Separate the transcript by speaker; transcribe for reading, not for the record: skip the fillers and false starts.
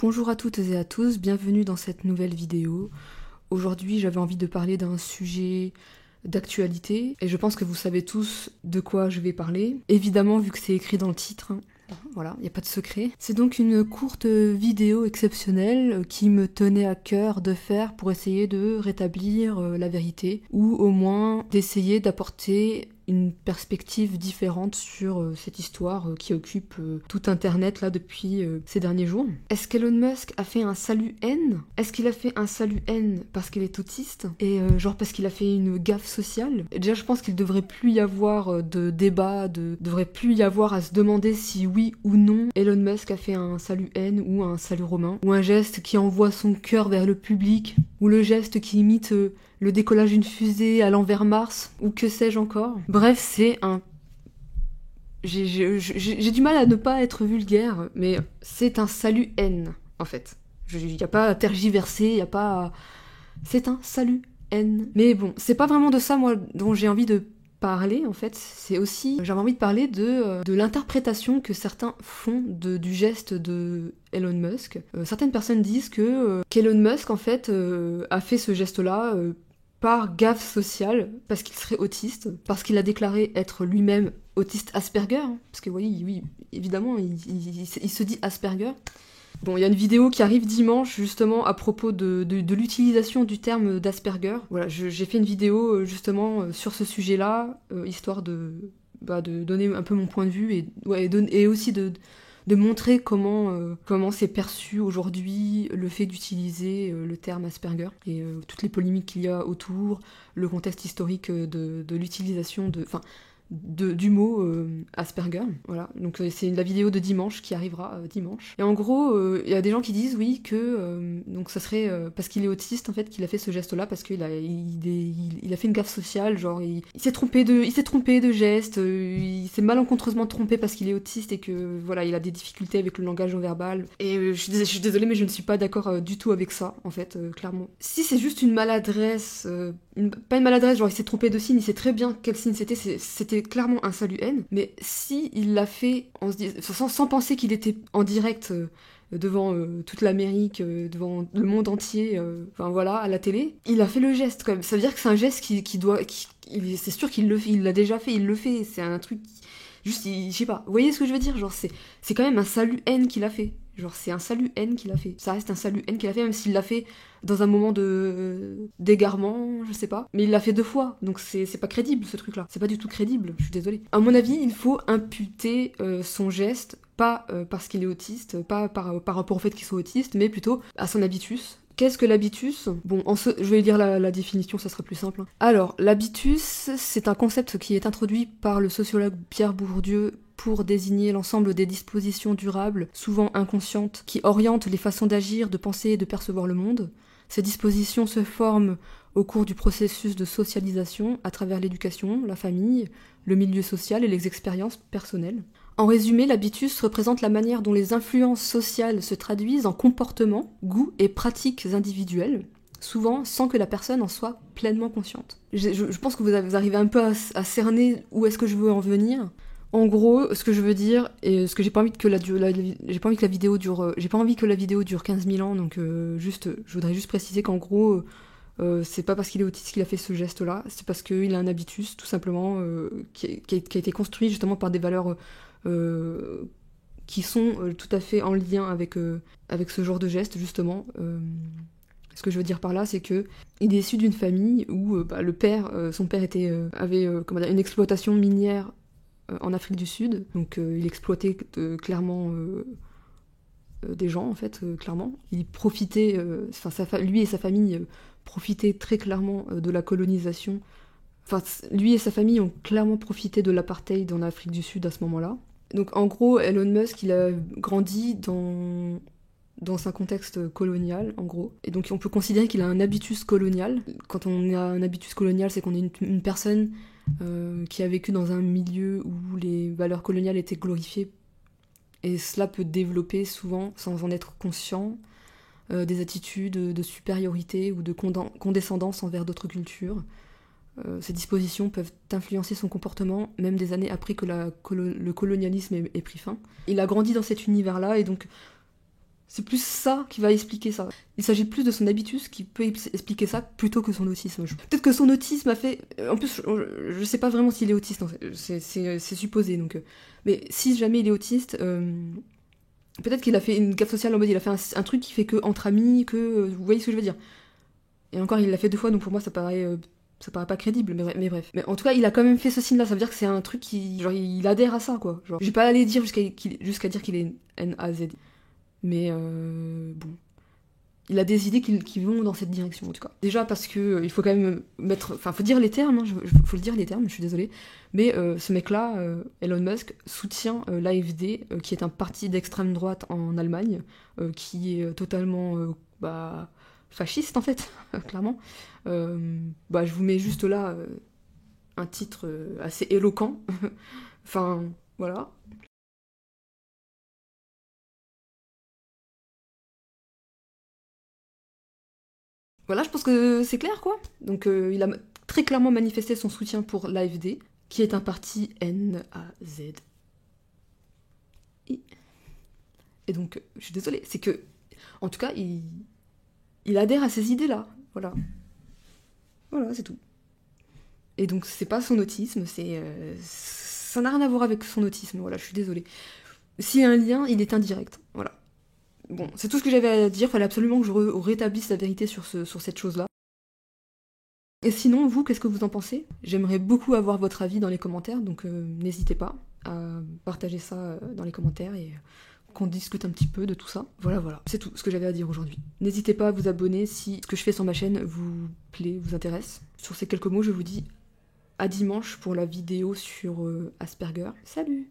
Speaker 1: Bonjour à toutes et à tous, bienvenue dans cette nouvelle vidéo. Aujourd'hui, j'avais envie de parler d'un sujet d'actualité et je pense que vous savez tous de quoi je vais parler. Évidemment, vu que c'est écrit dans le titre, voilà, il n'y a pas de secret. C'est donc une courte vidéo exceptionnelle qui me tenait à cœur de faire pour essayer de rétablir la vérité ou au moins d'essayer d'apporter une perspective différente sur cette histoire qui occupe tout Internet là depuis ces derniers jours. Est-ce qu'Elon Musk a fait un salut haine ? Est-ce qu'il a fait un salut haine parce qu'il est autiste ? Et genre parce qu'il a fait une gaffe sociale ? Et déjà je pense qu'il devrait plus y avoir de débat, devrait plus y avoir à se demander si oui ou non Elon Musk a fait un salut haine ou un salut romain, ou un geste qui envoie son cœur vers le public, ou le geste qui imite le décollage d'une fusée allant vers Mars, ou que sais-je encore. Bref, c'est un... J'ai du mal à ne pas être vulgaire, mais c'est un salut haine, en fait. Il n'y a pas à tergiverser, il n'y a pas à... C'est un salut haine. Mais bon, c'est pas vraiment de ça, moi, dont j'ai envie de parler, en fait. C'est aussi... J'avais envie de parler de l'interprétation que certains font du geste de Elon Musk. Certaines personnes disent qu'Elon Musk, en fait, a fait ce geste-là... par gaffe sociale, parce qu'il serait autiste, parce qu'il a déclaré être lui-même autiste Asperger, hein, parce que oui, évidemment, il se dit Asperger. Bon, il y a une vidéo qui arrive dimanche, justement, à propos de l'utilisation du terme d'Asperger. Voilà, j'ai fait une vidéo, justement, sur ce sujet-là, histoire de donner un peu mon point de vue, et aussi de montrer comment c'est perçu aujourd'hui le fait d'utiliser le terme Asperger et toutes les polémiques qu'il y a autour, le contexte historique de l'utilisation du mot Asperger. Voilà, donc c'est la vidéo de dimanche qui arrivera dimanche. Et en gros, il y a des gens qui disent oui que donc ça serait parce qu'il est autiste en fait qu'il a fait ce geste-là, parce qu'il a fait une gaffe sociale, genre il s'est trompé de geste, il s'est malencontreusement trompé parce qu'il est autiste et que voilà il a des difficultés avec le langage non verbal. Et je suis désolée mais je ne suis pas d'accord du tout avec ça en fait, clairement. Si c'est juste une maladresse, pas une maladresse, genre il s'est trompé de signe, il sait très bien quel signe c'était clairement un salut haine, mais si il l'a fait sans penser qu'il était en direct devant toute l'Amérique, devant le monde entier, enfin voilà, à la télé, il a fait le geste quand même. Ça veut dire que c'est un geste c'est sûr qu'il le fait, il l'a déjà fait, il le fait, c'est un truc juste, je sais pas, vous voyez ce que je veux dire, genre c'est quand même un salut haine qu'il a fait. Genre, c'est un salut haine qu'il a fait. Ça reste un salut haine qu'il a fait, même s'il l'a fait dans un moment d'égarement, je sais pas. Mais il l'a fait 2 fois, donc c'est pas crédible, ce truc-là. C'est pas du tout crédible, je suis désolée. À mon avis, il faut imputer son geste, pas parce qu'il est autiste, pas par rapport au fait qu'il soit autiste, mais plutôt à son habitus. Qu'est-ce que l'habitus ? Bon, je vais lire la définition, ça sera plus simple. Alors, l'habitus, c'est un concept qui est introduit par le sociologue Pierre Bourdieu pour désigner l'ensemble des dispositions durables, souvent inconscientes, qui orientent les façons d'agir, de penser et de percevoir le monde. Ces dispositions se forment au cours du processus de socialisation à travers l'éducation, la famille, le milieu social et les expériences personnelles. En résumé, l'habitus représente la manière dont les influences sociales se traduisent en comportements, goûts et pratiques individuelles, souvent sans que la personne en soit pleinement consciente. Je pense que vous arrivez un peu à cerner où est-ce que je veux en venir. En gros, ce que je veux dire, et ce que j'ai pas envie que la vidéo dure 15 000 ans, donc je voudrais juste préciser qu'en gros, c'est pas parce qu'il est autiste qu'il a fait ce geste-là, c'est parce qu'il a un habitus, tout simplement, qui a été construit justement par des valeurs qui sont tout à fait en lien avec ce genre de geste, justement. Ce que je veux dire par là, c'est que il est issu d'une famille où le père, son père avait une exploitation minière en Afrique du Sud, donc il exploitait clairement des gens en fait, clairement. Il profitait, lui et sa famille profitaient très clairement de la colonisation. Enfin, lui et sa famille ont clairement profité de l'apartheid en Afrique du Sud à ce moment-là. Donc en gros, Elon Musk, il a grandi dans un contexte colonial, en gros. Et donc on peut considérer qu'il a un habitus colonial. Quand on a un habitus colonial, c'est qu'on est une personne qui a vécu dans un milieu où les valeurs coloniales étaient glorifiées. Et cela peut développer souvent, sans en être conscient, des attitudes de supériorité ou de condescendance envers d'autres cultures. Ces dispositions peuvent influencer son comportement, même des années après que le colonialisme ait pris fin. Il a grandi dans cet univers-là, et donc C'est plus ça qui va expliquer ça. Il s'agit plus de son habitus qui peut expliquer ça plutôt que son autisme. Peut-être que son autisme a fait... En plus, je sais pas vraiment s'il est autiste, c'est supposé, donc... Mais si jamais il est autiste, peut-être qu'il a fait une gaffe sociale en mode il a fait un truc qui fait que entre amis, que... vous voyez ce que je veux dire. Et encore, il l'a fait 2 fois, donc pour moi ça paraît pas crédible, mais bref. Mais en tout cas, il a quand même fait ce signe-là, ça veut dire que c'est un truc qui... Genre, il adhère à ça, quoi. Genre, je vais pas aller dire jusqu'à dire qu'il est NAZ. Mais bon, il a des idées qui vont dans cette direction en tout cas. Déjà parce que il faut quand même mettre, enfin faut dire les termes, hein, faut le dire les termes, je suis désolée. Mais ce mec-là, Elon Musk, soutient l'AfD, qui est un parti d'extrême droite en Allemagne, qui est totalement fasciste en fait, clairement. Je vous mets juste là un titre assez éloquent. Enfin voilà. Voilà, je pense que c'est clair, quoi. Donc, il a très clairement manifesté son soutien pour l'AfD, qui est un parti NAZI. Et donc, je suis désolée, c'est que, en tout cas, il adhère à ces idées-là. Voilà. Voilà, c'est tout. Et donc, c'est pas son autisme, ça n'a rien à voir avec son autisme, voilà, je suis désolée. S'il y a un lien, il est indirect. Voilà. Bon, c'est tout ce que j'avais à dire, fallait absolument que je rétablisse la vérité sur cette chose-là. Et sinon, vous, qu'est-ce que vous en pensez? J'aimerais beaucoup avoir votre avis dans les commentaires, donc n'hésitez pas à partager ça dans les commentaires et qu'on discute un petit peu de tout ça. Voilà, c'est tout ce que j'avais à dire aujourd'hui. N'hésitez pas à vous abonner si ce que je fais sur ma chaîne vous plaît, vous intéresse. Sur ces quelques mots, je vous dis à dimanche pour la vidéo sur Asperger. Salut!